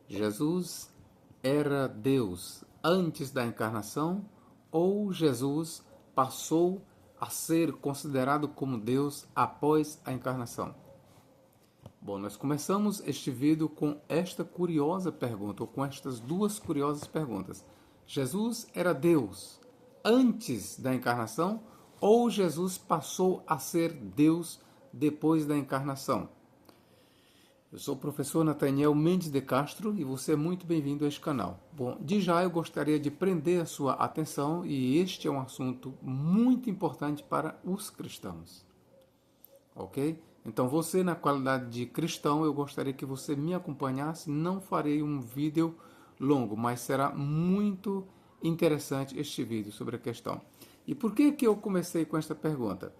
Jesus era Deus antes da encarnação ou Jesus passou a ser considerado como Deus após a encarnação? Bom, nós começamos este vídeo com esta curiosa pergunta, ou com estas duas curiosas perguntas. Jesus era Deus antes da encarnação ou Jesus passou a ser Deus depois da encarnação? Eu sou o professor Nathaniel Mendes de Castro e você é muito bem-vindo a este canal. Bom, de já eu gostaria de prender a sua atenção e este é um assunto muito importante para os cristãos. Ok? Então você, na qualidade de cristão, eu gostaria que você me acompanhasse. Não farei um vídeo longo, mas será muito interessante este vídeo sobre a questão. E por que eu comecei com esta pergunta?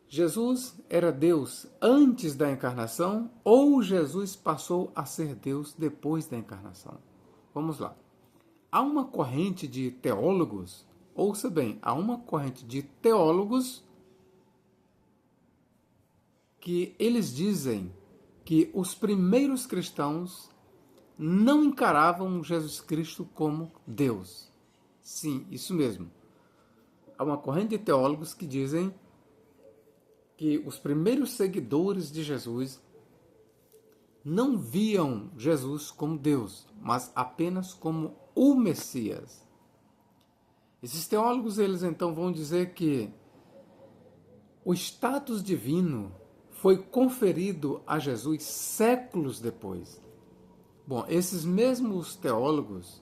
Jesus era Deus antes da encarnação ou Jesus passou a ser Deus depois da encarnação? Vamos lá. Há uma corrente de teólogos, ouça bem, há uma corrente de teólogos que eles dizem que os primeiros cristãos não encaravam Jesus Cristo como Deus. Sim, isso mesmo. Há uma corrente de teólogos que dizem que os primeiros seguidores de Jesus não viam Jesus como Deus, mas apenas como o Messias. Esses teólogos, eles então vão dizer que o status divino foi conferido a Jesus séculos depois. Bom, esses mesmos teólogos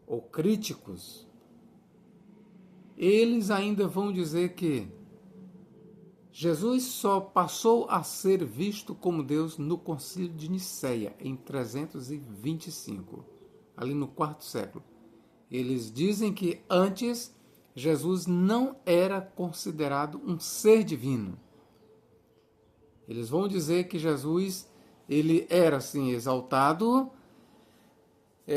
ou críticos, eles ainda vão dizer que Jesus só passou a ser visto como Deus no Concílio de Nicéia, em 325, ali no quarto século. Eles dizem que antes Jesus não era considerado um ser divino. Eles vão dizer que Jesus ele era assim exaltado,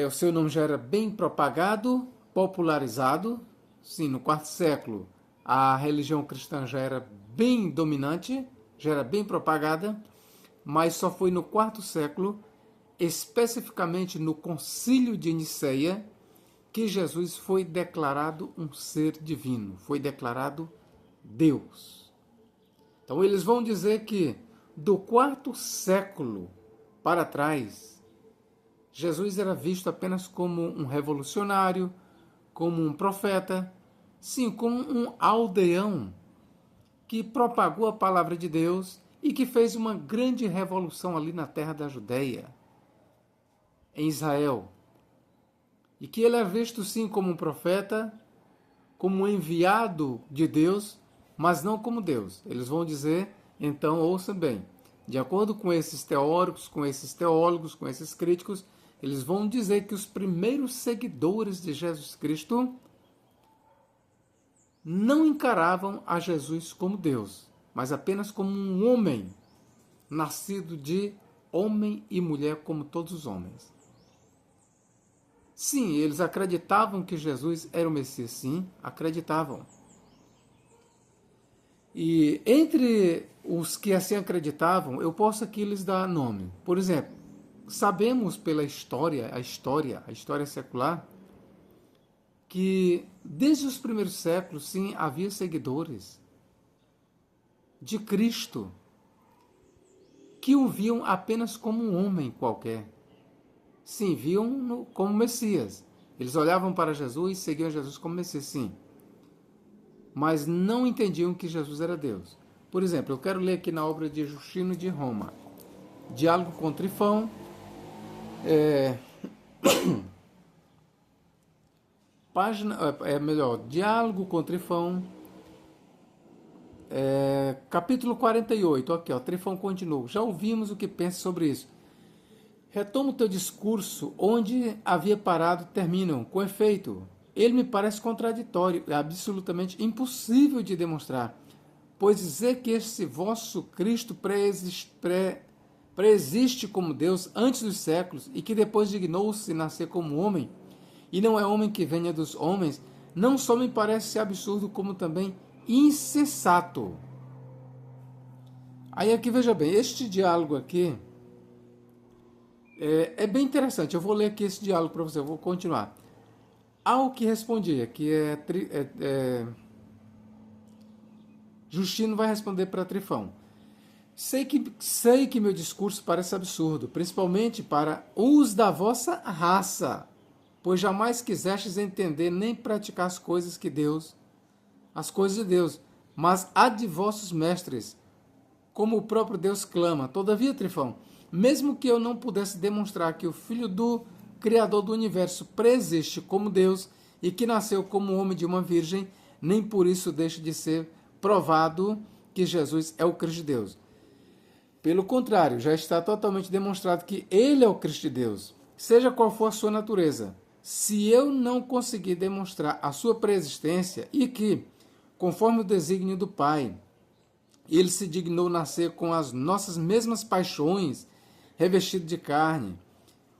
o seu nome já era bem propagado, popularizado. Sim, no quarto século a religião cristã já era bem dominante, já era bem propagada, mas só foi no quarto século, especificamente no Concílio de Nicéia, que Jesus foi declarado um ser divino, foi declarado Deus. Então eles vão dizer que do quarto século para trás, Jesus era visto apenas como um revolucionário, como um profeta, sim, como um aldeão que propagou a palavra de Deus e que fez uma grande revolução ali na terra da Judéia, em Israel. E que ele é visto sim como um profeta, como um enviado de Deus, mas não como Deus. Eles vão dizer, então, ouça bem, de acordo com esses teóricos, com esses teólogos, com esses críticos, eles vão dizer que os primeiros seguidores de Jesus Cristo não encaravam a Jesus como Deus, mas apenas como um homem, nascido de homem e mulher como todos os homens. Sim, eles acreditavam que Jesus era o Messias, sim, acreditavam. E entre os que assim acreditavam, eu posso aqui lhes dar nome. Por exemplo, sabemos pela história, a história secular, que desde os primeiros séculos, sim, havia seguidores de Cristo que o viam apenas como um homem qualquer. Sim, viam-no como Messias. Eles olhavam para Jesus e seguiam Jesus como Messias, sim. Mas não entendiam que Jesus era Deus. Por exemplo, eu quero ler aqui na obra de Justino de Roma, Diálogo com Trifão, Diálogo com Trifão, capítulo 48, aqui, ó, Trifão continua. Já ouvimos o que pensa sobre isso. Retoma o teu discurso onde havia parado, terminam. Com efeito, ele me parece contraditório, é absolutamente impossível de demonstrar, pois dizer que esse vosso Cristo preexiste como Deus antes dos séculos e que depois dignou-se nascer como homem, e não é homem que venha dos homens, não só me parece absurdo, como também insensato. Aí aqui veja bem, este diálogo aqui, É bem interessante. Eu vou ler aqui esse diálogo para você. Eu vou continuar. Ao que respondia, que Justino vai responder para Trifão. Sei que meu discurso parece absurdo, principalmente para os da vossa raça, pois jamais quisestes entender nem praticar as coisas de Deus, mas há de vossos mestres, como o próprio Deus clama. Todavia, Trifão, mesmo que eu não pudesse demonstrar que o Filho do Criador do Universo preexiste como Deus e que nasceu como homem de uma virgem, nem por isso deixa de ser provado que Jesus é o Cristo de Deus. Pelo contrário, já está totalmente demonstrado que ele é o Cristo de Deus, seja qual for a sua natureza. Se eu não conseguir demonstrar a sua preexistência e que, conforme o desígnio do Pai, ele se dignou nascer com as nossas mesmas paixões, revestido de carne,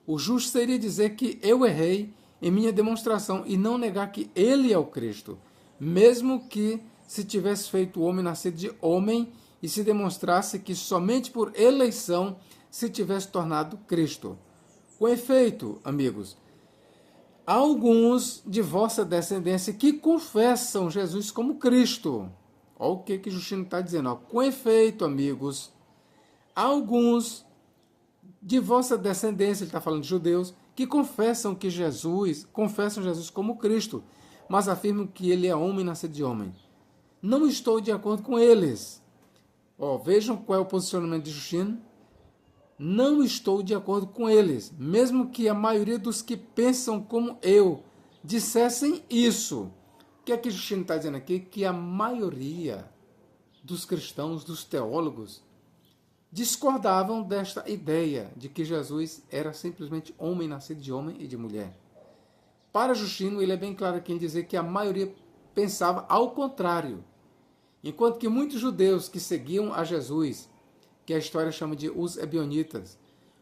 o justo seria dizer que eu errei em minha demonstração e não negar que ele é o Cristo, mesmo que se tivesse feito o homem nascido de homem e se demonstrasse que somente por eleição se tivesse tornado Cristo. Com efeito, amigos, há alguns de vossa descendência que confessam Jesus como Cristo. Olha o que Justino está dizendo. Ó. Com efeito, amigos, há alguns de vossa descendência, ele está falando de judeus, que confessam Jesus como Cristo, mas afirmam que ele é homem nascido de homem. Não estou de acordo com eles. Vejam qual é o posicionamento de Justino. Não estou de acordo com eles, mesmo que a maioria dos que pensam como eu dissessem isso. O que é que Justino está dizendo aqui? Que a maioria dos cristãos, dos teólogos, discordavam desta ideia de que Jesus era simplesmente homem nascido de homem e de mulher. Para Justino, ele é bem claro aqui em dizer que a maioria pensava ao contrário. Enquanto que muitos judeus que seguiam a Jesus, que a história chama de os ebionitas,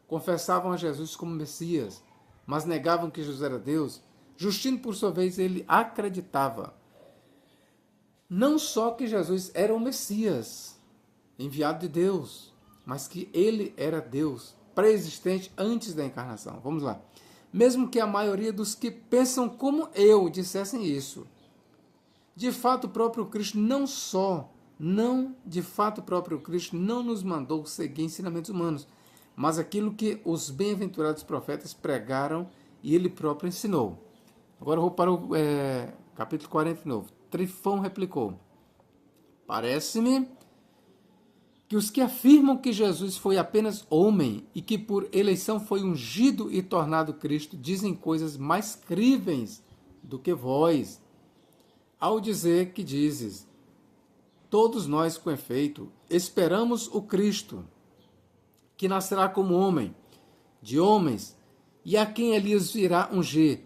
confessavam a Jesus como Messias, mas negavam que Jesus era Deus, Justino, por sua vez, ele acreditava não só que Jesus era o Messias, enviado de Deus, mas que ele era Deus, pré-existente antes da encarnação. Vamos lá. Mesmo que a maioria dos que pensam como eu dissessem isso, de fato, o próprio Cristo não nos mandou seguir ensinamentos humanos, mas aquilo que os bem-aventurados profetas pregaram e ele próprio ensinou. Agora eu vou para o capítulo 40 de novo. Trifão replicou: parece-me que os que afirmam que Jesus foi apenas homem e que por eleição foi ungido e tornado Cristo dizem coisas mais críveis do que vós, ao dizer que dizes: todos nós, com efeito, esperamos o Cristo, que nascerá como homem, de homens, e a quem Elias virá ungir.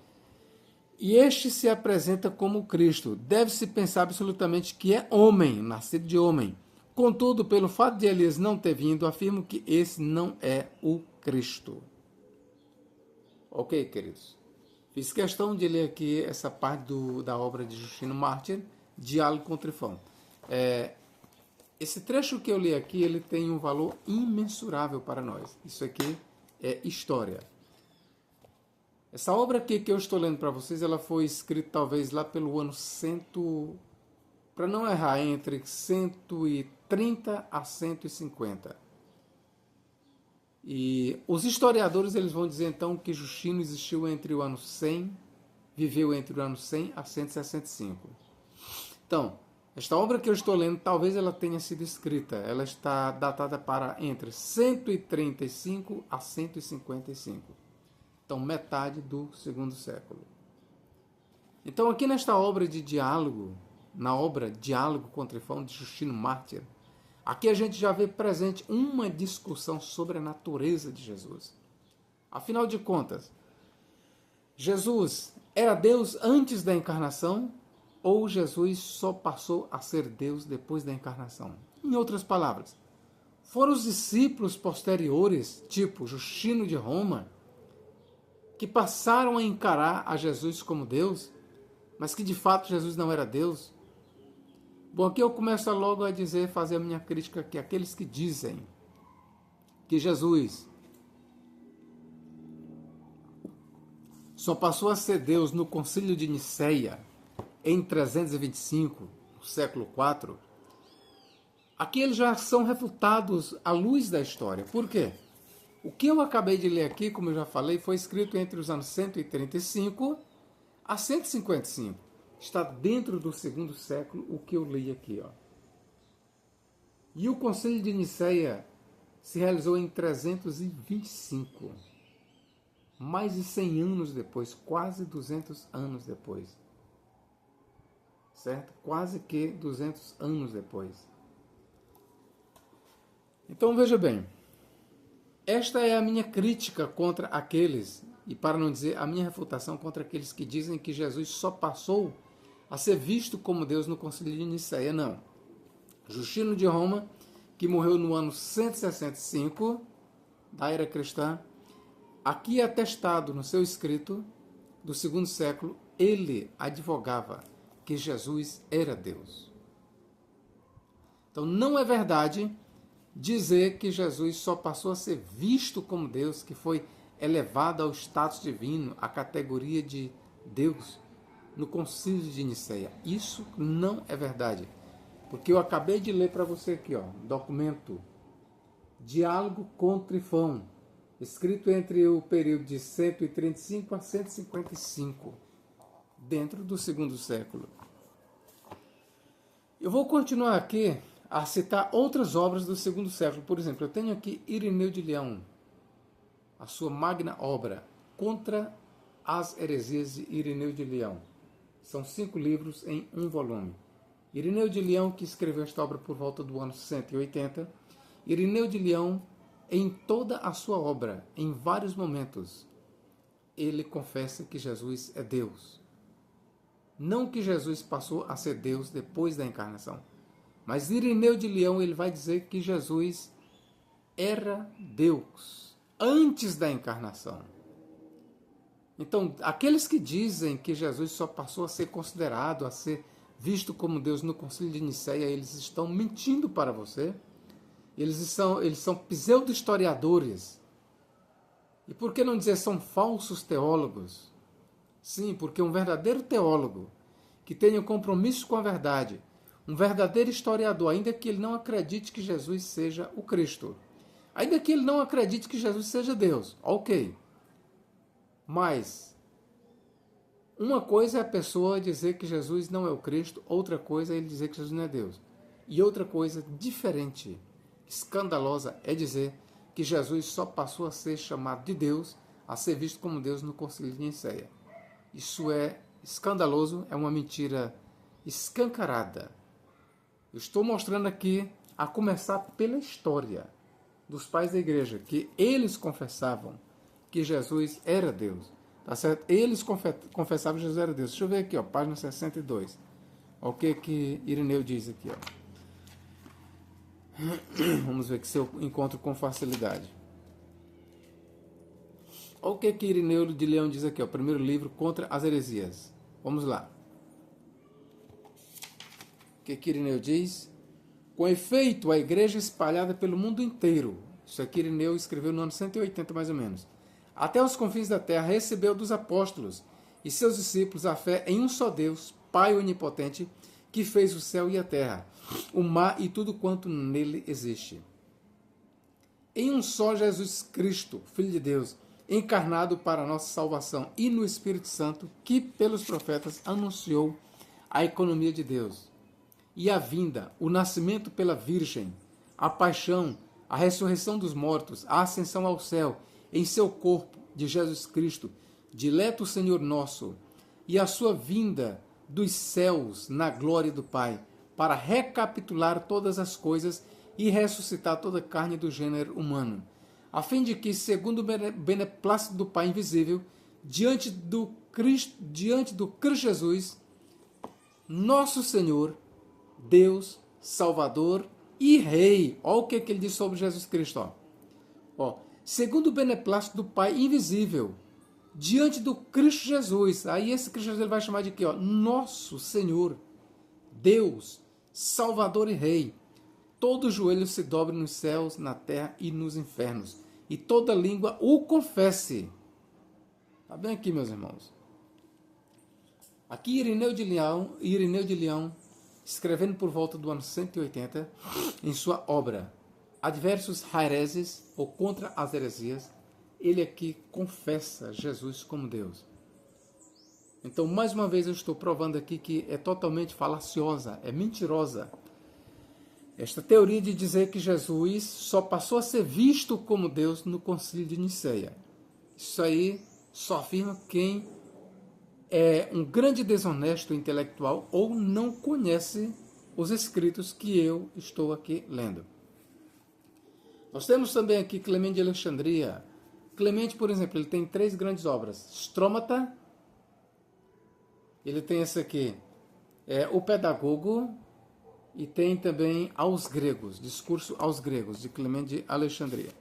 E este se apresenta como Cristo. Deve-se pensar absolutamente que é homem, nascido de homem. Contudo, pelo fato de Elias não ter vindo, afirmo que esse não é o Cristo. Ok, queridos? Fiz questão de ler aqui essa parte da obra de Justino Mártir, Diálogo com Trifão. Esse trecho que eu li aqui, ele tem um valor imensurável para nós. Isso aqui é história. Essa obra aqui que eu estou lendo para vocês, ela foi escrita talvez lá pelo ano 100, para não errar, entre 130 a 150. E os historiadores eles vão dizer então que Justino existiu entre o ano 100, viveu entre o ano 100 a 165. Então, esta obra que eu estou lendo, talvez ela tenha sido escrita, ela está datada para entre 135 a 155. Então, metade do segundo século. Então, aqui nesta obra de diálogo, na obra Diálogo com Trifão, de Justino Mártir, aqui a gente já vê presente uma discussão sobre a natureza de Jesus. Afinal de contas, Jesus era Deus antes da encarnação ou Jesus só passou a ser Deus depois da encarnação? Em outras palavras, foram os discípulos posteriores, tipo Justino de Roma, que passaram a encarar a Jesus como Deus, mas que de fato Jesus não era Deus? Bom, aqui eu começo logo a fazer a minha crítica que aqueles que dizem que Jesus só passou a ser Deus no Concílio de Nicéia, em 325, no século IV, aqui eles já são refutados à luz da história. Por quê? O que eu acabei de ler aqui, como eu já falei, foi escrito entre os anos 135 a 155. Está dentro do segundo século o que eu li aqui. Ó. E o Concílio de Nicéia se realizou em 325. Mais de 100 anos depois, quase 200 anos depois. Certo? Quase que 200 anos depois. Então veja bem, esta é a minha crítica contra aqueles, e para não dizer a minha refutação contra aqueles que dizem que Jesus só passou a ser visto como Deus no Concílio de Nicéia. Não. Justino de Roma, que morreu no ano 165 da era cristã, aqui é atestado no seu escrito do segundo século, ele advogava que Jesus era Deus. Então não é verdade dizer que Jesus só passou a ser visto como Deus, que foi elevado ao status divino, à categoria de Deus, no Concílio de Nicéia. Isso não é verdade. Porque eu acabei de ler para você aqui, ó, documento Diálogo com Trifão, escrito entre o período de 135 a 155, dentro do segundo século. Eu vou continuar aqui a citar outras obras do segundo século. Por exemplo, eu tenho aqui Irineu de Leão, a sua magna obra, Contra as Heresias de Irineu de Leão. São 5 livros em um volume. Irineu de Leão, que escreveu esta obra por volta do ano 180, Irineu de Leão, em toda a sua obra, em vários momentos, ele confessa que Jesus é Deus. Não que Jesus passou a ser Deus depois da encarnação. Mas Irineu de Leão, ele vai dizer que Jesus era Deus antes da encarnação. Então, aqueles que dizem que Jesus só passou a ser considerado, a ser visto como Deus no Concílio de Nicéia, eles estão mentindo para você. Eles são pseudo-historiadores. E por que não dizer são falsos teólogos? Sim, porque um verdadeiro teólogo que tenha um compromisso com a verdade, um verdadeiro historiador, ainda que ele não acredite que Jesus seja o Cristo, ainda que ele não acredite que Jesus seja Deus, ok. Mas uma coisa é a pessoa dizer que Jesus não é o Cristo, outra coisa é ele dizer que Jesus não é Deus. E outra coisa diferente, escandalosa, é dizer que Jesus só passou a ser chamado de Deus, a ser visto como Deus no Concílio de Nicéia. Isso é escandaloso, é uma mentira escancarada. Eu estou mostrando aqui, a começar pela história dos pais da igreja, que eles confessavam que Jesus era Deus. Tá certo? Eles confessavam que Jesus era Deus. Deixa eu ver aqui, ó, página 62. O que Irineu diz aqui, ó. Vamos ver se eu encontro com facilidade. Olha o que Irineu de Leão diz aqui, ó, primeiro livro, Contra as Heresias. Vamos lá. O que Irineu diz? Com efeito, a igreja espalhada pelo mundo inteiro, isso aqui Irineu escreveu no ano 180 mais ou menos, até os confins da terra, recebeu dos apóstolos e seus discípulos a fé em um só Deus, Pai onipotente, que fez o céu e a terra, o mar e tudo quanto nele existe. Em um só Jesus Cristo, Filho de Deus, encarnado para a nossa salvação, e no Espírito Santo, que pelos profetas anunciou a economia de Deus, e a vinda, o nascimento pela Virgem, a paixão, a ressurreição dos mortos, a ascensão ao céu, em seu corpo de Jesus Cristo, dileto Senhor nosso, e a sua vinda dos céus na glória do Pai, para recapitular todas as coisas e ressuscitar toda a carne do gênero humano, a fim de que, segundo o beneplácito do Pai invisível, diante do Cristo Jesus, nosso Senhor, Deus, Salvador e Rei. Olha o que ele diz sobre Jesus Cristo. Ó, segundo o beneplácito do Pai invisível, diante do Cristo Jesus. Aí esse Cristo Jesus ele vai chamar de quê? Ó? Nosso Senhor, Deus, Salvador e Rei. Todo joelho se dobre nos céus, na terra e nos infernos, e toda língua o confesse. Está bem aqui, meus irmãos. Aqui Irineu de Leão, escrevendo por volta do ano 180, em sua obra Adversus Haereses, ou Contra as Heresias, ele aqui confessa Jesus como Deus. Então, mais uma vez, eu estou provando aqui que é totalmente falaciosa, é mentirosa esta teoria de dizer que Jesus só passou a ser visto como Deus no Concílio de Nicéia. Isso aí só afirma quem é um grande desonesto intelectual ou não conhece os escritos que eu estou aqui lendo. Nós temos também aqui Clemente de Alexandria. Clemente, por exemplo, ele tem 3 grandes obras. Stromata, ele tem esse aqui, o Pedagogo, e tem também aos gregos, Discurso aos gregos, de Clemente de Alexandria.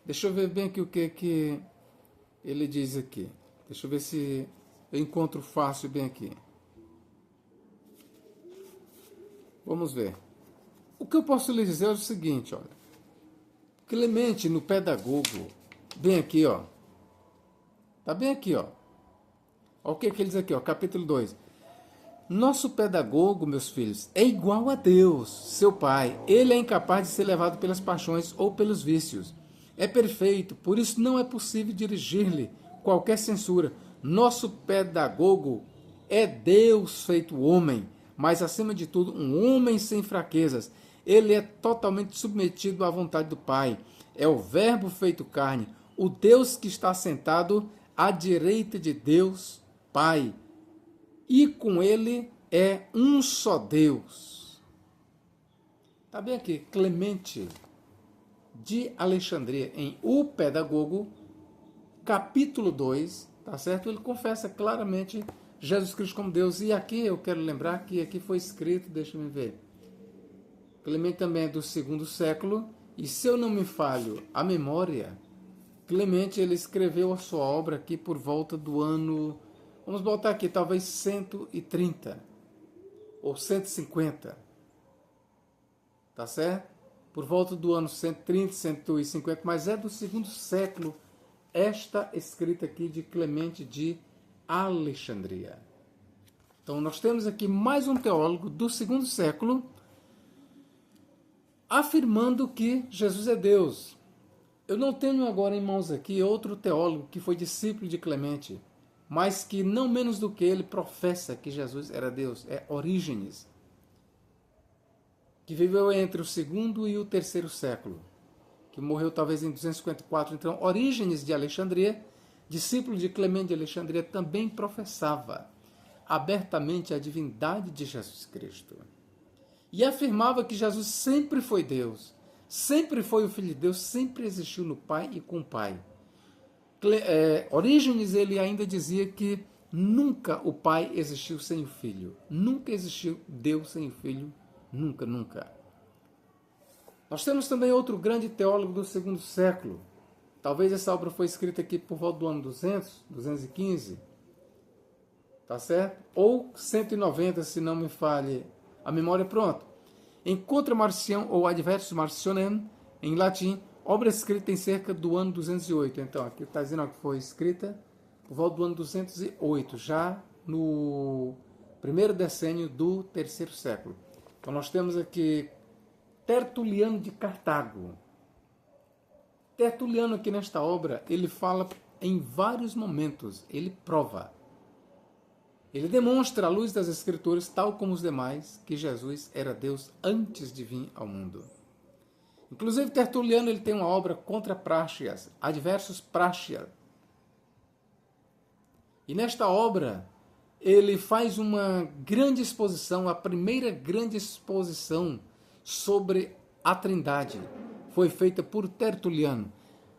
Deixa eu ver bem aqui o que ele diz aqui. Deixa eu ver se eu encontro fácil bem aqui. Vamos ver. O que eu posso lhe dizer é o seguinte, olha. Clemente no Pedagogo, bem aqui, ó. Tá bem aqui, ó. Olha o que ele diz aqui, ó, capítulo 2. Nosso pedagogo, meus filhos, é igual a Deus, seu Pai. Ele é incapaz de ser levado pelas paixões ou pelos vícios. É perfeito, por isso não é possível dirigir-lhe qualquer censura. Nosso pedagogo é Deus feito homem, mas acima de tudo um homem sem fraquezas. Ele é totalmente submetido à vontade do Pai. É o Verbo feito carne, o Deus que está sentado à direita de Deus, Pai. E com ele é um só Deus. Está bem aqui, Clemente de Alexandria, em O Pedagogo, capítulo 2, tá certo? Ele confessa claramente Jesus Cristo como Deus. E aqui eu quero lembrar que aqui foi escrito, deixa eu ver. Clemente também é do 2º século, e se eu não me falho a memória, Clemente ele escreveu a sua obra aqui por volta do ano... Vamos botar aqui, talvez 130 ou 150, tá certo? Por volta do ano 130, 150, mas é do 2º século esta escrita aqui de Clemente de Alexandria. Então nós temos aqui mais um teólogo do 2º século afirmando que Jesus é Deus. Eu não tenho agora em mãos aqui outro teólogo que foi discípulo de Clemente, mas que não menos do que ele professa que Jesus era Deus, é Orígenes, que viveu entre o 2º e o 3º século, que morreu talvez em 254. Então, Orígenes de Alexandria, discípulo de Clemente de Alexandria, também professava abertamente a divindade de Jesus Cristo. E afirmava que Jesus sempre foi Deus, sempre foi o Filho de Deus, sempre existiu no Pai e com o Pai. Orígenes ele ainda dizia que nunca o Pai existiu sem o Filho. Nunca existiu Deus sem o Filho. Nunca, nunca. Nós temos também outro grande teólogo do 2º século. Talvez essa obra foi escrita aqui por volta do ano 200, 215. Tá certo? Ou 190, se não me falhe a memória. Pronto. Em Contra Marcião ou Adversus Marcionem, em latim, obra escrita em cerca do ano 208. Então, aqui está dizendo que foi escrita por volta do ano 208, já no primeiro decênio do 3º século. Então, nós temos aqui Tertuliano de Cartago. Tertuliano, aqui nesta obra, ele fala em vários momentos, ele prova. Ele demonstra à luz das Escrituras, tal como os demais, que Jesus era Deus antes de vir ao mundo. Inclusive, Tertuliano ele tem uma obra contra Práxias, Adversus Práxia. E nesta obra, ele faz uma grande exposição, a primeira grande exposição sobre a Trindade. Foi feita por Tertuliano.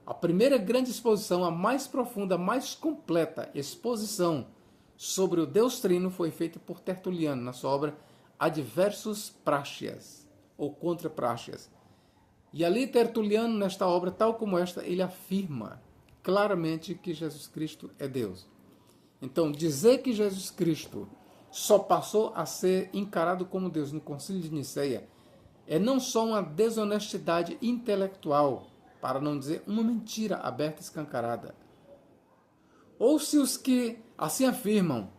A primeira grande exposição, a mais profunda, a mais completa exposição sobre o Deus Trino foi feita por Tertuliano, na sua obra Adversus Práxias, ou Contra Práxias. E ali Tertuliano, nesta obra, tal como esta, ele afirma claramente que Jesus Cristo é Deus. Então, dizer que Jesus Cristo só passou a ser encarado como Deus no Concílio de Nicéia é não só uma desonestidade intelectual, para não dizer uma mentira aberta e escancarada. Ou se os que assim afirmam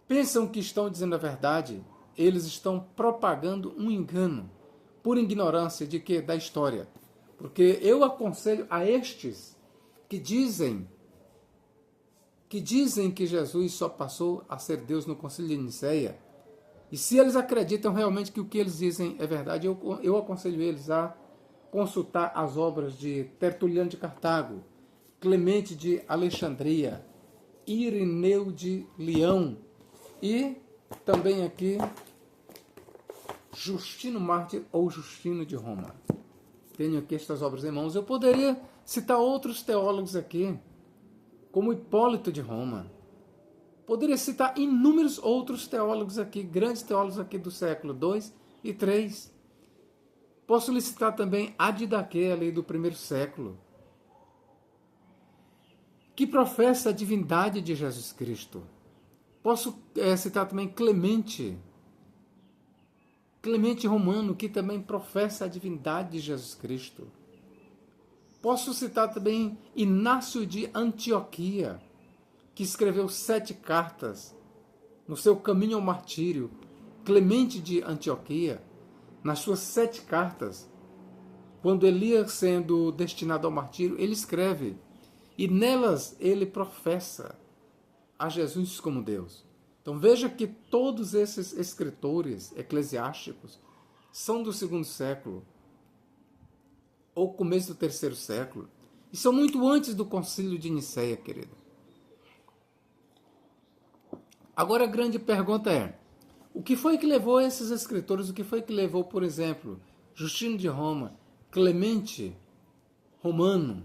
pensam que estão dizendo a verdade, eles estão propagando um engano, por ignorância de que? Da história. Porque eu aconselho a estes que dizem que Jesus só passou a ser Deus no Concílio de Nicéia, e se eles acreditam realmente que o que eles dizem é verdade, eu aconselho eles a consultar as obras de Tertuliano de Cartago, Clemente de Alexandria, Irineu de Leão e também aqui Justino Mártir ou Justino de Roma. Tenho aqui estas obras em mãos. Eu poderia citar outros teólogos aqui, como Hipólito de Roma. Poderia citar inúmeros outros teólogos aqui, grandes teólogos aqui do século II e III. Posso lhe citar também Adidaquê, ali do primeiro século, que professa a divindade de Jesus Cristo. Posso citar também Clemente Romano, que também professa a divindade de Jesus Cristo. Posso citar também Inácio de Antioquia, que escreveu 7 cartas no seu caminho ao martírio. Clemente de Antioquia, nas suas 7 cartas, quando ele ia sendo destinado ao martírio, ele escreve, e nelas ele professa a Jesus como Deus. Então veja que todos esses escritores eclesiásticos são do 2º século, ou começo do 3º século, e são muito antes do Concílio de Nicéia, querido. Agora a grande pergunta é, o que foi que levou esses escritores, o que foi que levou, por exemplo, Justino de Roma, Clemente Romano,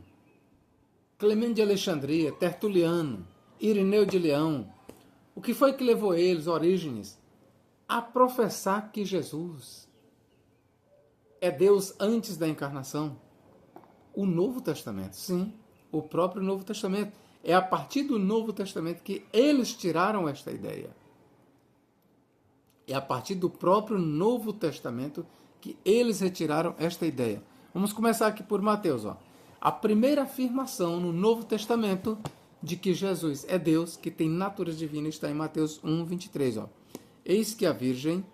Clemente de Alexandria, Tertuliano, Irineu de Leão, o que foi que levou eles, Orígenes, a professar que Jesus é Deus antes da encarnação? O Novo Testamento, sim, o próprio Novo Testamento. É a partir do Novo Testamento que eles tiraram esta ideia. É a partir do próprio Novo Testamento que eles retiraram esta ideia. Vamos começar aqui por Mateus. A primeira afirmação no Novo Testamento de que Jesus é Deus, que tem natureza divina, está em Mateus 1, 23. Eis que a Virgem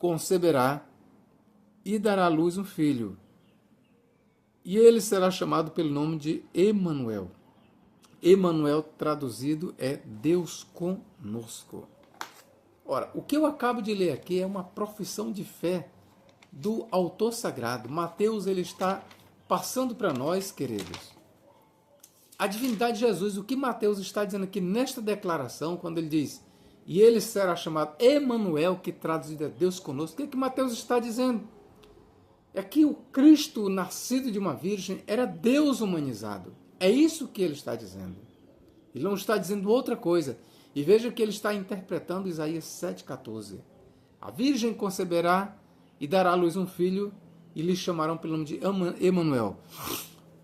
conceberá e dará à luz um filho, e ele será chamado pelo nome de Emanuel. Emanuel, traduzido, é Deus conosco. Ora, o que eu acabo de ler aqui é uma profissão de fé do autor sagrado. Mateus, ele está passando para nós, queridos, a divindade de Jesus. O que Mateus está dizendo aqui nesta declaração, quando ele diz, e ele será chamado Emanuel, que traduzido é Deus conosco, o que é que Mateus está dizendo? É que o Cristo, nascido de uma virgem, era Deus humanizado. É isso que ele está dizendo. Ele não está dizendo outra coisa. E veja que ele está interpretando Isaías 7,14. A virgem conceberá e dará à luz um filho, e lhe chamarão pelo nome de Emanuel.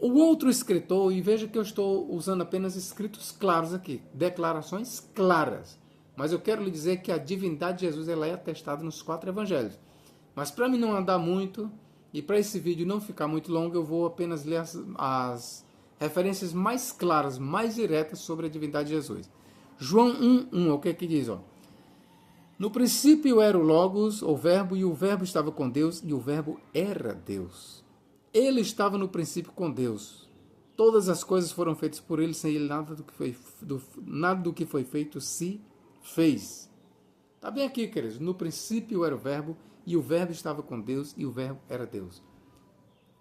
O outro escritor, e veja que eu estou usando apenas escritos claros aqui, declarações claras. Mas eu quero lhe dizer que a divindade de Jesus ela é atestada nos 4 evangelhos. Mas para mim não andar muito, e para esse vídeo não ficar muito longo, eu vou apenas ler as referências mais claras, mais diretas sobre a divindade de Jesus. João 1,1, o que é que diz? No princípio era o Logos, o Verbo, e o Verbo estava com Deus, e o Verbo era Deus. Ele estava no princípio com Deus. Todas as coisas foram feitas por ele, sem ele nada do que foi feito se fez. Está bem aqui, queridos. No princípio era o Verbo, e o Verbo estava com Deus, e o Verbo era Deus.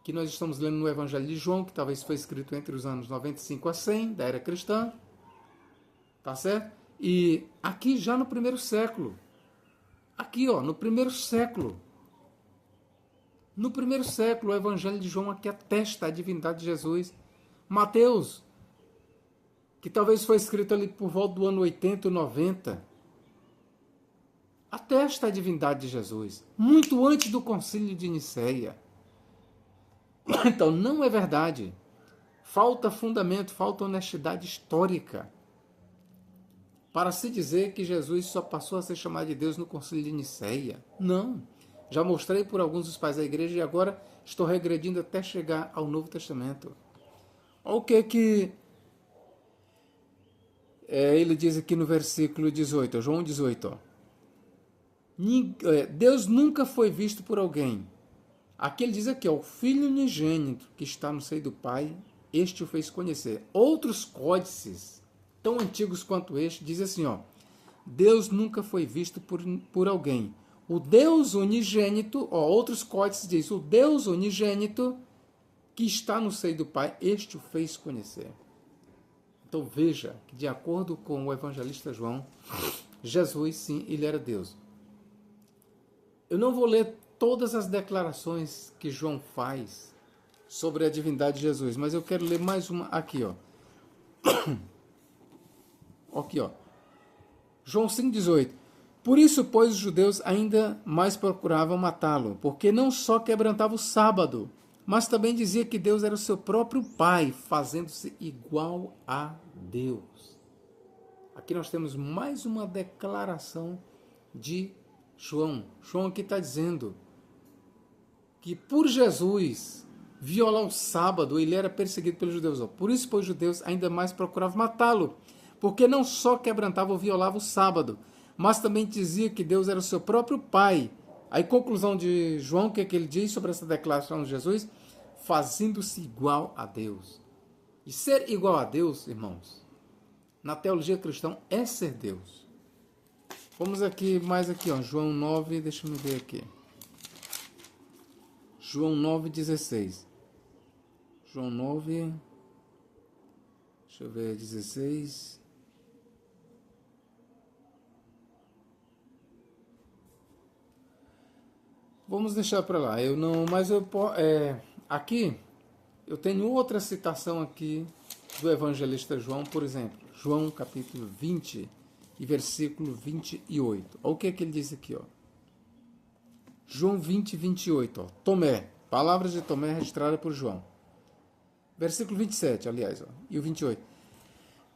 Que nós estamos lendo no Evangelho de João, que talvez foi escrito entre os anos 95 a 100 da era cristã. Tá certo? E aqui já no primeiro século. Aqui, no primeiro século. No primeiro século, o Evangelho de João aqui atesta a divindade de Jesus. Mateus, que talvez foi escrito ali por volta do ano 80 ou 90, atesta a divindade de Jesus, muito antes do Concílio de Nicéia. Então, não é verdade. Falta fundamento, falta honestidade histórica para se dizer que Jesus só passou a ser chamado de Deus no Concílio de Nicéia. Não. Já mostrei por alguns dos pais da igreja e agora estou regredindo até chegar ao Novo Testamento. Olha o que Ele diz aqui no versículo 18, João 18, ó. Deus nunca foi visto por alguém. Aqui ele diz aqui, ó, o Filho unigênito que está no seio do Pai, este o fez conhecer. Outros códices, tão antigos quanto este, diz assim, ó, Deus nunca foi visto por alguém. O Deus unigênito, ó, outros códices diz, o Deus unigênito que está no seio do Pai, este o fez conhecer. Então veja que, de acordo com o evangelista João, Jesus, sim, ele era Deus. Eu não vou ler todas as declarações que João faz sobre a divindade de Jesus, mas eu quero ler mais uma aqui, ó. Aqui, ó. João 5,18. Por isso, pois, os judeus ainda mais procuravam matá-lo, porque não só quebrantava o sábado, mas também dizia que Deus era o seu próprio Pai, fazendo-se igual a Deus. Aqui nós temos mais uma declaração de João. João aqui está dizendo que por Jesus violar o sábado, ele era perseguido pelos judeus. Por isso, pois, os judeus ainda mais procuravam matá-lo, porque não só quebrantava ou violava o sábado, mas também dizia que Deus era o seu próprio Pai. Aí, conclusão de João, o que é que ele diz sobre essa declaração de Jesus? Fazendo-se igual a Deus. E ser igual a Deus, irmãos, na teologia cristã, é ser Deus. Vamos aqui, mais aqui, ó, João 9, deixa eu ver aqui. João 9,16. João 9, deixa eu ver, 16. Vamos deixar para lá. Eu não, mas eu aqui eu tenho outra citação aqui do evangelista João, por exemplo, João capítulo 20 e versículo 28. Olha o que é que ele diz aqui, ó. João 20, 28, ó. Tomé, palavras de Tomé registradas por João. Versículo 27, aliás, ó, e o 28.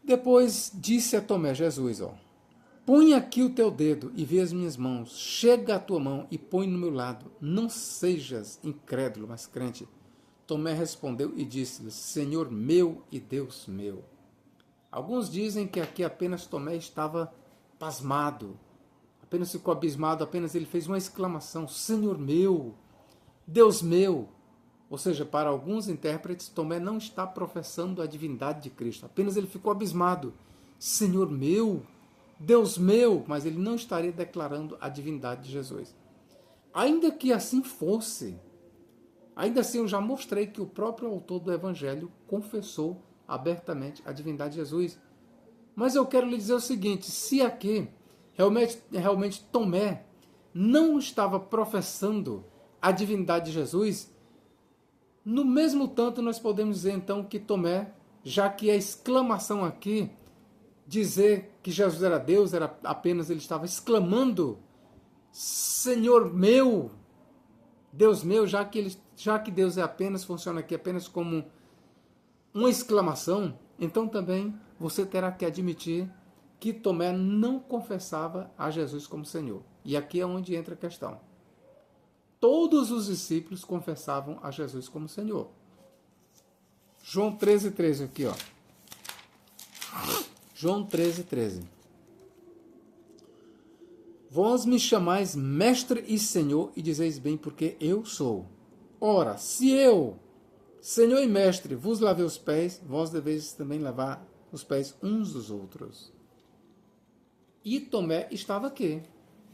Depois disse a Tomé, Jesus, ó, põe aqui o teu dedo e vê as minhas mãos. Chega a tua mão e põe no meu lado. Não sejas incrédulo, mas crente. Tomé respondeu e disse-lhe, Senhor meu e Deus meu. Alguns dizem que aqui apenas Tomé estava pasmado. Apenas ficou abismado, apenas ele fez uma exclamação, Senhor meu, Deus meu. Ou seja, para alguns intérpretes, Tomé não está professando a divindade de Cristo. Apenas ele ficou abismado. Senhor meu, Deus meu, mas ele não estaria declarando a divindade de Jesus. Ainda que assim fosse, ainda assim eu já mostrei que o próprio autor do Evangelho confessou abertamente a divindade de Jesus. Mas eu quero lhe dizer o seguinte, se aqui realmente Tomé não estava professando a divindade de Jesus, no mesmo tanto nós podemos dizer então que Tomé, já que a exclamação aqui dizer que Jesus era Deus, era apenas ele estava exclamando Senhor meu, Deus meu, já que Deus é apenas, funciona aqui apenas como uma exclamação, então também você terá que admitir que Tomé não confessava a Jesus como Senhor. E aqui é onde entra a questão. Todos os discípulos confessavam a Jesus como Senhor. João 13,13 aqui, ó. João 13,13. Vós me chamais mestre e senhor e dizeis bem porque eu sou. Ora, se eu, senhor e mestre, vos lavei os pés, vós deveis também lavar os pés uns dos outros. E Tomé estava aqui.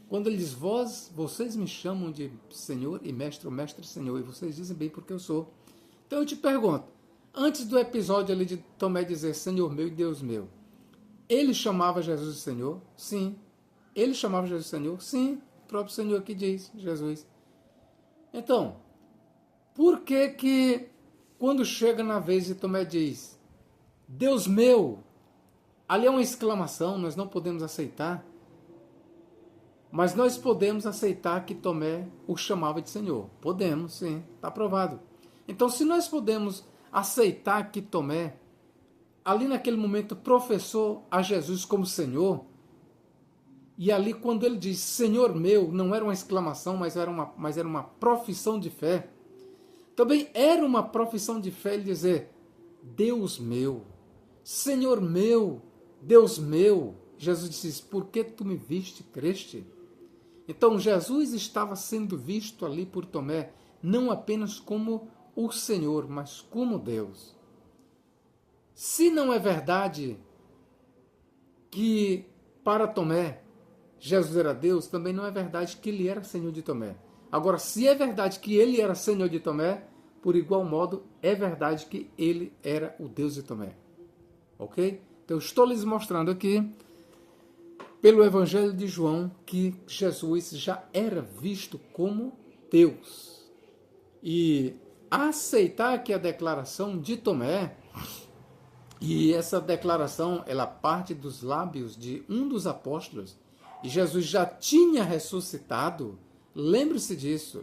Quando ele diz, vocês me chamam de senhor e mestre, ou mestre e senhor, e vocês dizem bem porque eu sou. Então eu te pergunto, antes do episódio ali de Tomé dizer Senhor meu e Deus meu, ele chamava Jesus de Senhor? Sim. Ele chamava Jesus de Senhor? Sim. O próprio Senhor que diz, Jesus. Então, por que quando chega na vez de Tomé diz, Deus meu, ali é uma exclamação, nós não podemos aceitar, mas nós podemos aceitar que Tomé o chamava de Senhor. Podemos, sim, está provado. Então, se nós podemos aceitar que Tomé, ali naquele momento, professou a Jesus como Senhor, e ali quando ele diz Senhor meu, não era uma exclamação, mas era uma profissão de fé, também era uma profissão de fé ele dizer Deus meu, Senhor meu, Deus meu. Jesus disse, por que tu me viste, creste? Então Jesus estava sendo visto ali por Tomé, não apenas como o Senhor, mas como Deus. Se não é verdade que para Tomé Jesus era Deus, também não é verdade que ele era Senhor de Tomé. Agora, se é verdade que ele era Senhor de Tomé, por igual modo, é verdade que ele era o Deus de Tomé. Ok? Então, eu estou lhes mostrando aqui, pelo Evangelho de João, que Jesus já era visto como Deus. E aceitar que a declaração de Tomé, e essa declaração, ela parte dos lábios de um dos apóstolos, e Jesus já tinha ressuscitado, lembre-se disso,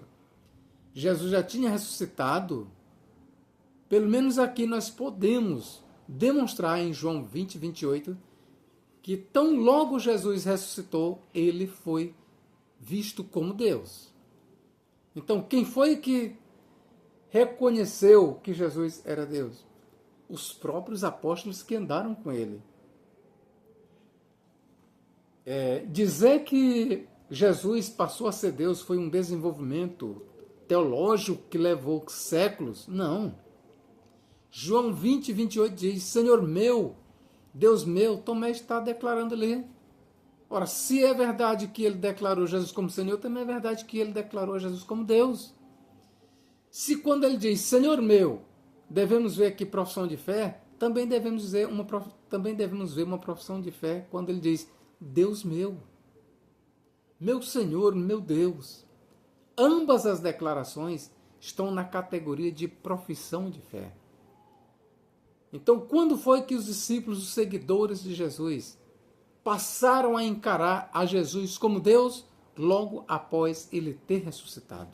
Jesus já tinha ressuscitado, pelo menos aqui nós podemos demonstrar em João 20, 28, que tão logo Jesus ressuscitou, ele foi visto como Deus. Então, quem foi que reconheceu que Jesus era Deus? Os próprios apóstolos que andaram com ele. Dizer que Jesus passou a ser Deus foi um desenvolvimento teológico que levou séculos? Não. João 20, 28 diz, Senhor meu, Deus meu, Tomé está declarando ali. Ora, se é verdade que ele declarou Jesus como Senhor, também é verdade que ele declarou Jesus como Deus. Se quando ele diz, Senhor meu, devemos ver aqui profissão de fé, também devemos ver uma profissão de fé quando ele diz, Deus meu Senhor, meu Deus. Ambas as declarações estão na categoria de profissão de fé. Então, quando foi que os discípulos, os seguidores de Jesus, passaram a encarar a Jesus como Deus? Logo após ele ter ressuscitado.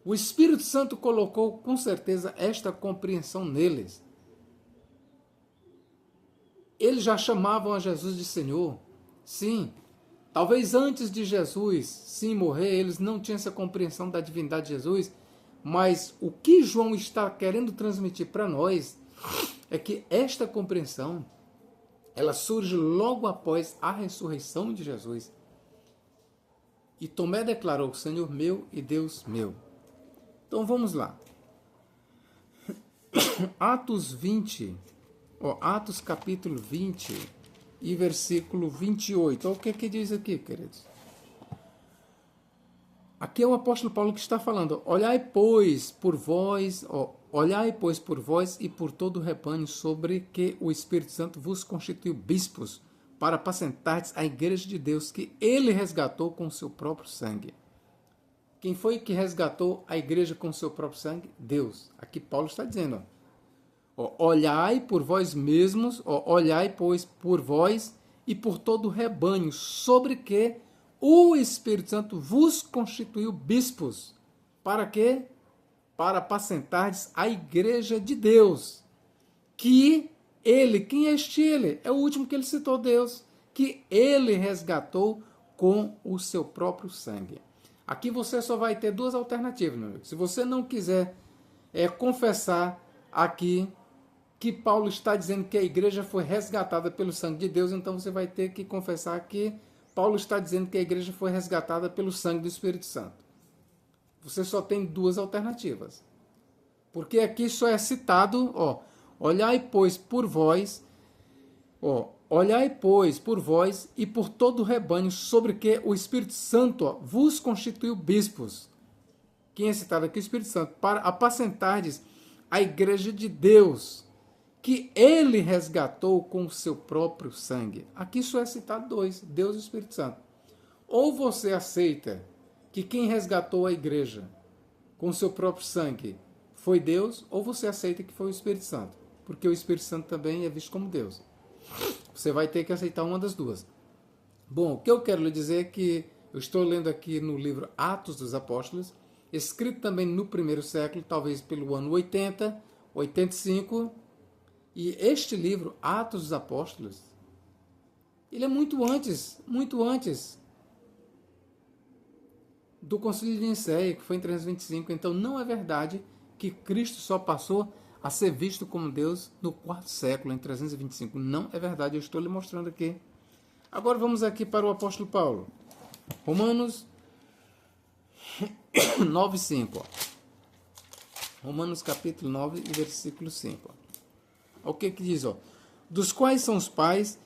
O Espírito Santo colocou com certeza esta compreensão neles. Eles já chamavam a Jesus de Senhor. Sim, talvez antes de Jesus sim morrer, eles não tinham essa compreensão da divindade de Jesus, mas o que João está querendo transmitir para nós é que esta compreensão, ela surge logo após a ressurreição de Jesus. E Tomé declarou, Senhor meu e Deus meu. Então vamos lá. Atos 20, Atos capítulo 20 e versículo 28. Olha o que diz aqui, queridos. Aqui é o apóstolo Paulo que está falando. Olhai, pois, por vós e por todo o rebanho sobre que o Espírito Santo vos constituiu bispos para apacentardes a igreja de Deus que ele resgatou com o seu próprio sangue. Quem foi que resgatou a igreja com o seu próprio sangue? Deus. Aqui Paulo está dizendo, olhai por vós mesmos, olhai, pois, por vós e por todo o rebanho, sobre que o Espírito Santo vos constituiu bispos. Para quê? Para apacentardes a igreja de Deus. Que ele, quem é este ele? É o último que ele citou, Deus. Que ele resgatou com o seu próprio sangue. Aqui você só vai ter duas alternativas, meu amigo. Se você não quiser confessar aqui que Paulo está dizendo que a igreja foi resgatada pelo sangue de Deus, então você vai ter que confessar que Paulo está dizendo que a igreja foi resgatada pelo sangue do Espírito Santo. Você só tem duas alternativas. Porque aqui só é citado, olhai, pois, por vós, olhai, pois, por vós e por todo o rebanho sobre que o Espírito Santo vos constituiu bispos. Quem é citado aqui? O Espírito Santo. Para apacentardes a igreja de Deus, que ele resgatou com o seu próprio sangue. Aqui só é citado dois, Deus e o Espírito Santo. Ou você aceita que quem resgatou a igreja com o seu próprio sangue foi Deus, ou você aceita que foi o Espírito Santo, porque o Espírito Santo também é visto como Deus. Você vai ter que aceitar uma das duas. Bom, o que eu quero lhe dizer é que eu estou lendo aqui no livro Atos dos Apóstolos, escrito também no primeiro século, talvez pelo ano 80, 85, e este livro, Atos dos Apóstolos, ele é muito antes do Concílio de Nicéia, que foi em 325. Então não é verdade que Cristo só passou a ser visto como Deus no quarto século, em 325. Não é verdade, eu estou lhe mostrando aqui. Agora vamos aqui para o apóstolo Paulo. Romanos 9:5. Romanos capítulo 9, versículo 5. O que diz? Dos quais são os pais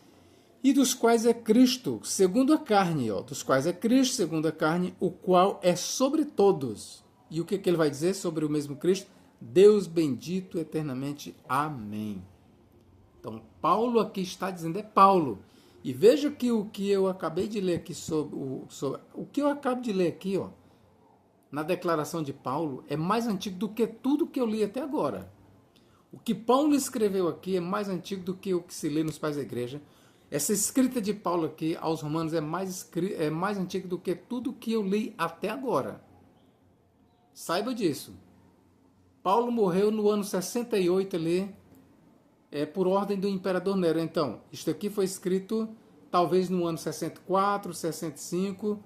e dos quais é Cristo, segundo a carne. Dos quais é Cristo, segundo a carne, o qual é sobre todos. E o que ele vai dizer sobre o mesmo Cristo? Deus bendito eternamente. Amém. Então, Paulo aqui está dizendo, é Paulo. E veja que o que eu acabei de ler aqui o que eu acabo de ler aqui, na declaração de Paulo, é mais antigo do que tudo que eu li até agora. O que Paulo escreveu aqui é mais antigo do que o que se lê nos pais da igreja. Essa escrita de Paulo aqui aos Romanos é mais antiga do que tudo que eu li até agora. Saiba disso. Paulo morreu no ano 68 ali, por ordem do imperador Nero. Então, isto aqui foi escrito talvez no ano 64, 65,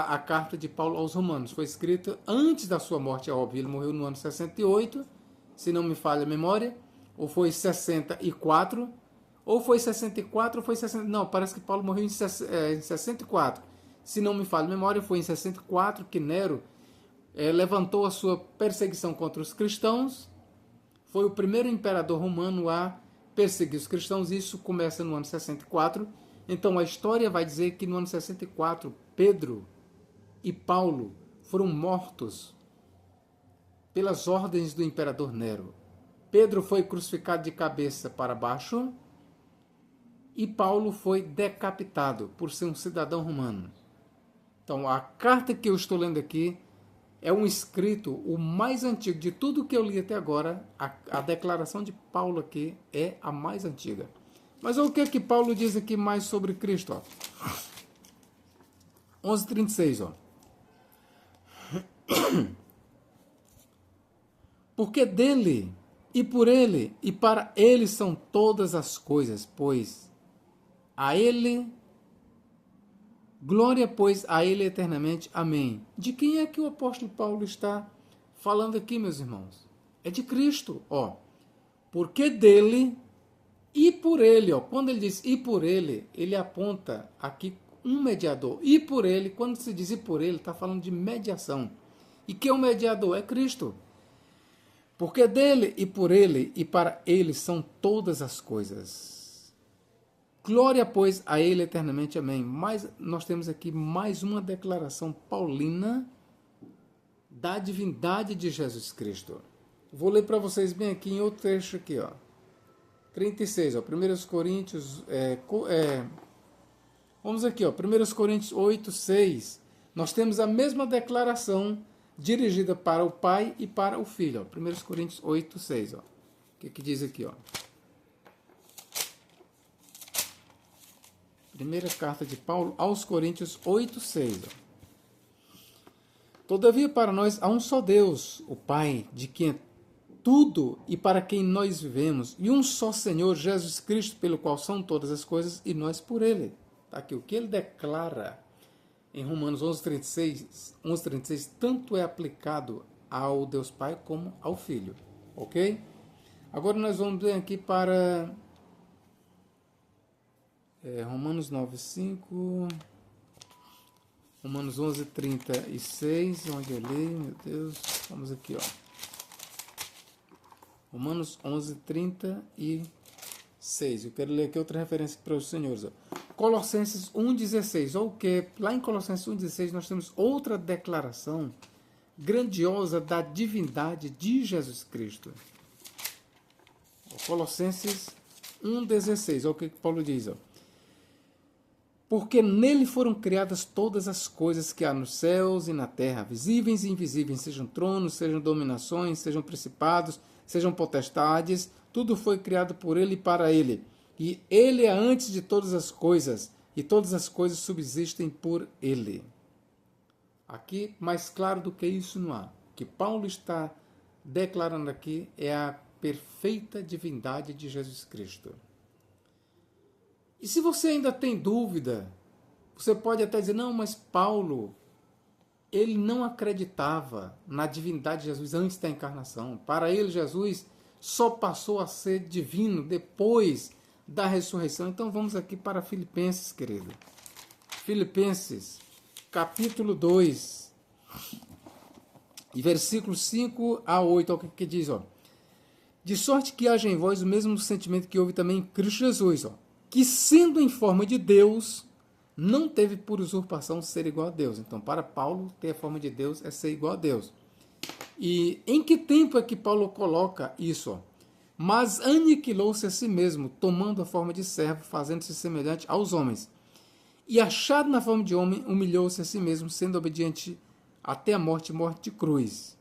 a carta de Paulo aos Romanos. Foi escrita antes da sua morte, é óbvio. Ele morreu no ano 68, se não me falha a memória, ou foi 64, ou foi 64, ou foi 60... Não, parece que Paulo morreu em 64. Se não me falha a memória, foi em 64 que Nero levantou a sua perseguição contra os cristãos. Foi o primeiro imperador romano a perseguir os cristãos. Isso começa no ano 64. Então a história vai dizer que no ano 64, Pedro e Paulo foram mortos pelas ordens do imperador Nero. Pedro foi crucificado de cabeça para baixo e Paulo foi decapitado por ser um cidadão romano. Então a carta que eu estou lendo aqui é um escrito, o mais antigo de tudo que eu li até agora. A declaração de Paulo aqui é a mais antiga. Mas o que é que Paulo diz aqui mais sobre Cristo? 11:36. Porque dele, e por ele, e para ele são todas as coisas, pois a ele... Glória, pois, a ele eternamente. Amém. De quem é que o apóstolo Paulo está falando aqui, meus irmãos? É de Cristo, Porque dele e por ele, Quando ele diz e por ele aponta aqui um mediador. E por ele, quando se diz e por ele, está falando de mediação. E quem é o mediador? É Cristo. Porque dele e por ele e para ele são todas as coisas. Glória, pois, a ele eternamente. Amém. Mas nós temos aqui mais uma declaração paulina da divindade de Jesus Cristo. Vou ler para vocês bem aqui em outro trecho aqui, 36, 1 Coríntios... vamos aqui, 1 Coríntios 8, 6. Nós temos a mesma declaração dirigida para o Pai e para o Filho. 1 Coríntios 8, 6. O que diz aqui? Primeira carta de Paulo aos Coríntios 8, 6. Todavia para nós há um só Deus, o Pai, de quem é tudo e para quem nós vivemos, e um só Senhor, Jesus Cristo, pelo qual são todas as coisas, e nós por ele. Tá aqui o que ele declara em Romanos 11:36, tanto é aplicado ao Deus Pai como ao Filho. Ok? Agora nós vamos ver aqui para... Romanos 9:5, Romanos 11:36, onde eu li, meu Deus, vamos aqui, Romanos 11:36, eu quero ler aqui outra referência para os senhores, Colossenses 1:16, ou que lá em Colossenses 1:16 nós temos outra declaração grandiosa da divindade de Jesus Cristo. Colossenses 1:16, olha o que Paulo diz, Porque nele foram criadas todas as coisas que há nos céus e na terra, visíveis e invisíveis, sejam tronos, sejam dominações, sejam principados, sejam potestades, tudo foi criado por ele e para ele. E ele é antes de todas as coisas, e todas as coisas subsistem por ele. Aqui, mais claro do que isso não há. O que Paulo está declarando aqui é a perfeita divindade de Jesus Cristo. E se você ainda tem dúvida, você pode até dizer, não, mas Paulo, ele não acreditava na divindade de Jesus antes da encarnação. Para ele, Jesus só passou a ser divino depois da ressurreição. Então vamos aqui para Filipenses, querido. Filipenses, capítulo 2, e versículos 5 a 8, olha o que diz, ó. De sorte que haja em vós o mesmo sentimento que houve também em Cristo Jesus, ó, que sendo em forma de Deus, não teve por usurpação ser igual a Deus. Então, para Paulo, ter a forma de Deus é ser igual a Deus. E em que tempo é que Paulo coloca isso? Ó? Mas aniquilou-se a si mesmo, tomando a forma de servo, fazendo-se semelhante aos homens. E achado na forma de homem, humilhou-se a si mesmo, sendo obediente até a morte de cruz.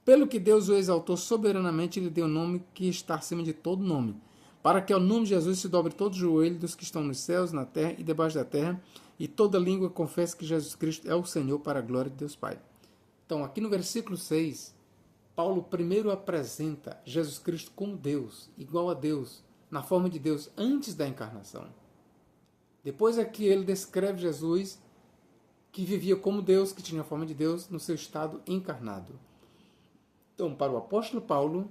Pelo que Deus o exaltou soberanamente e lhe deu o nome que está acima de todo nome, para que ao nome de Jesus se dobre todo o joelho dos que estão nos céus, na terra e debaixo da terra, e toda língua confesse que Jesus Cristo é o Senhor, para a glória de Deus Pai. Então, aqui no versículo 6, Paulo primeiro apresenta Jesus Cristo como Deus, igual a Deus, na forma de Deus, antes da encarnação. Depois aqui ele descreve Jesus, que vivia como Deus, que tinha a forma de Deus, no seu estado encarnado. Então, para o apóstolo Paulo,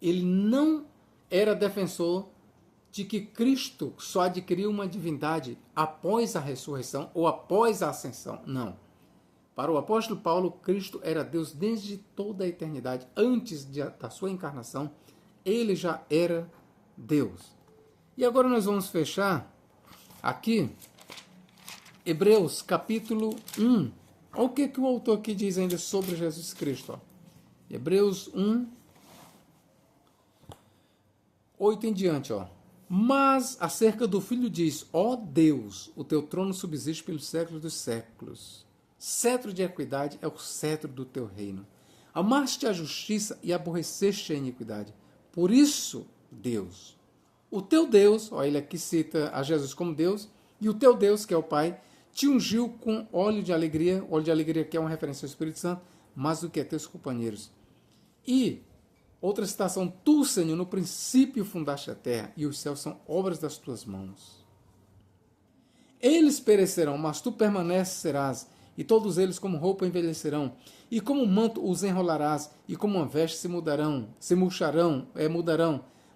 ele não era defensor de que Cristo só adquiriu uma divindade após a ressurreição ou após a ascensão. Não. Para o apóstolo Paulo, Cristo era Deus desde toda a eternidade. Antes da sua encarnação, ele já era Deus. E agora nós vamos fechar aqui Hebreus capítulo 1. Olha o que o autor aqui diz ainda sobre Jesus Cristo. Ó. Hebreus 1, 8 em diante. Ó. Mas acerca do Filho diz, ó Deus, o teu trono subsiste pelos séculos dos séculos. Cetro de equidade é o cetro do teu reino. Amaste a justiça e aborreceste a iniquidade. Por isso, Deus, o teu Deus, ó, ele aqui cita a Jesus como Deus, e o teu Deus, que é o Pai, te ungiu com óleo de alegria que é uma referência ao Espírito Santo, mais do que a teus companheiros. E, outra citação, tu, Senhor, no princípio fundaste a terra, e os céus são obras das tuas mãos. Eles perecerão, mas tu permanecerás, e todos eles como roupa envelhecerão, e como manto os enrolarás, e como uma veste mudarão,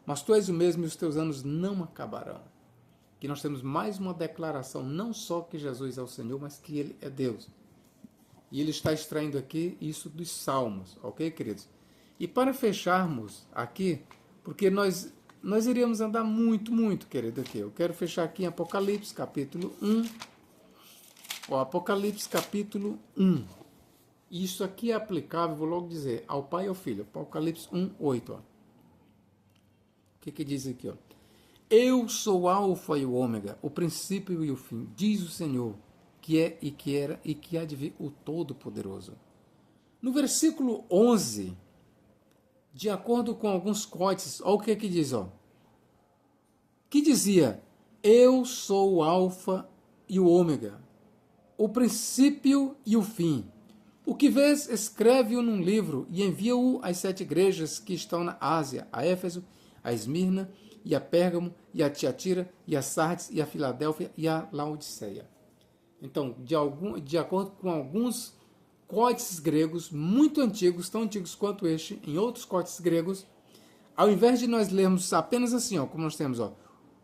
mas tu és o mesmo e os teus anos não acabarão. Que nós temos mais uma declaração, não só que Jesus é o Senhor, mas que Ele é Deus. E ele está extraindo aqui isso dos Salmos, ok, queridos? E para fecharmos aqui, porque nós iríamos andar muito, querido, aqui. Eu quero fechar aqui em Apocalipse, capítulo 1. Ó, Apocalipse, capítulo 1. Isso aqui é aplicável, vou logo dizer, ao Pai e ao Filho. Apocalipse 1, 8. Ó. O que diz aqui? Ó? Eu sou o Alfa e o Ômega, o princípio e o fim, diz o Senhor, que é e que era e que há de vir, o Todo-Poderoso. No versículo 11, de acordo com alguns cortes, olha o que diz, ó. Que dizia, eu sou o Alfa e o Ômega, o princípio e o fim. O que vês, escreve-o num livro e envia-o às 7 igrejas que estão na Ásia, a Éfeso, a Esmirna, e a Pérgamo, e a Tiatira, e a Sardes, e a Filadélfia, e a Laodiceia. Então, de acordo com alguns códices gregos muito antigos, tão antigos quanto este, em outros códices gregos, ao invés de nós lermos apenas assim, ó, como nós temos, ó,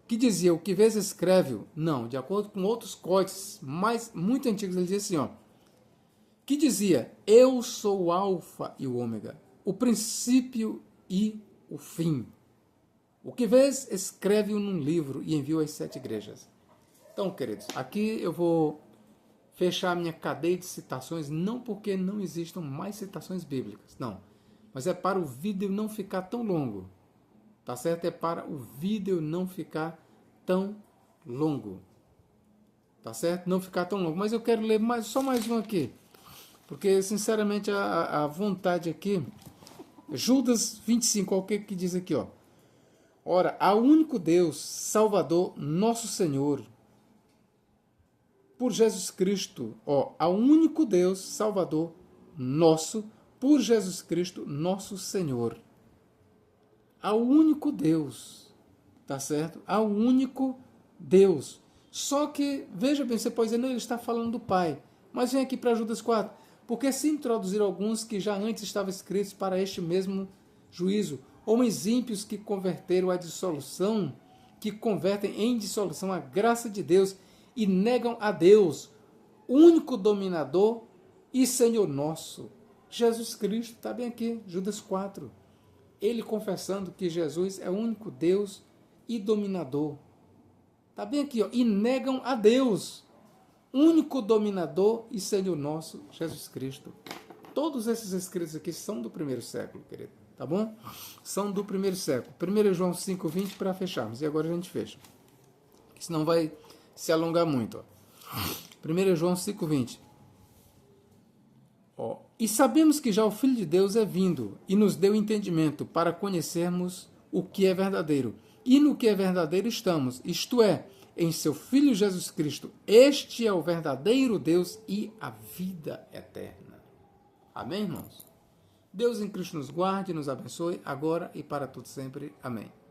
que dizia, o que vês escreve-o, não, de acordo com outros códices muito antigos, ele dizia assim, ó, que dizia, eu sou o Alfa e o Ômega, o princípio e o fim. O que vês, escreve-o num livro e envia-o às 7 igrejas. Então, queridos, aqui eu vou fechar a minha cadeia de citações, não porque não existam mais citações bíblicas, não. Mas é para o vídeo não ficar tão longo. Tá certo? É para o vídeo não ficar tão longo. Tá certo? Não ficar tão longo. Mas eu quero ler só mais um aqui. Porque, sinceramente, a vontade aqui... Judas 25, olha o que diz aqui, ó. Ora, ao único Deus, Salvador, nosso Senhor, por Jesus Cristo, ó, ao único Deus, Salvador, nosso, por Jesus Cristo, nosso Senhor. Ao único Deus, tá certo? Ao único Deus. Só que, veja bem, você pode dizer, não, ele está falando do Pai. Mas vem aqui para Judas 4, porque se introduziram alguns que já antes estavam escritos para este mesmo juízo. Homens ímpios que converteram a dissolução, que convertem em dissolução a graça de Deus e negam a Deus, único dominador e Senhor nosso. Jesus Cristo, está bem aqui, Judas 4. Ele confessando que Jesus é o único Deus e dominador. Está bem aqui, ó, e negam a Deus, único dominador e Senhor nosso, Jesus Cristo. Todos esses escritos aqui são do primeiro século, querido. Tá bom? São do primeiro século. 1 João 5,20 para fecharmos. E agora a gente fecha. Senão vai se alongar muito. Ó. 1 João 5,20. E sabemos que já o Filho de Deus é vindo e nos deu entendimento para conhecermos o que é verdadeiro. E no que é verdadeiro estamos, isto é, em seu Filho Jesus Cristo. Este é o verdadeiro Deus e a vida eterna. Amém, irmãos? Deus em Cristo nos guarde e nos abençoe, agora e para tudo sempre. Amém.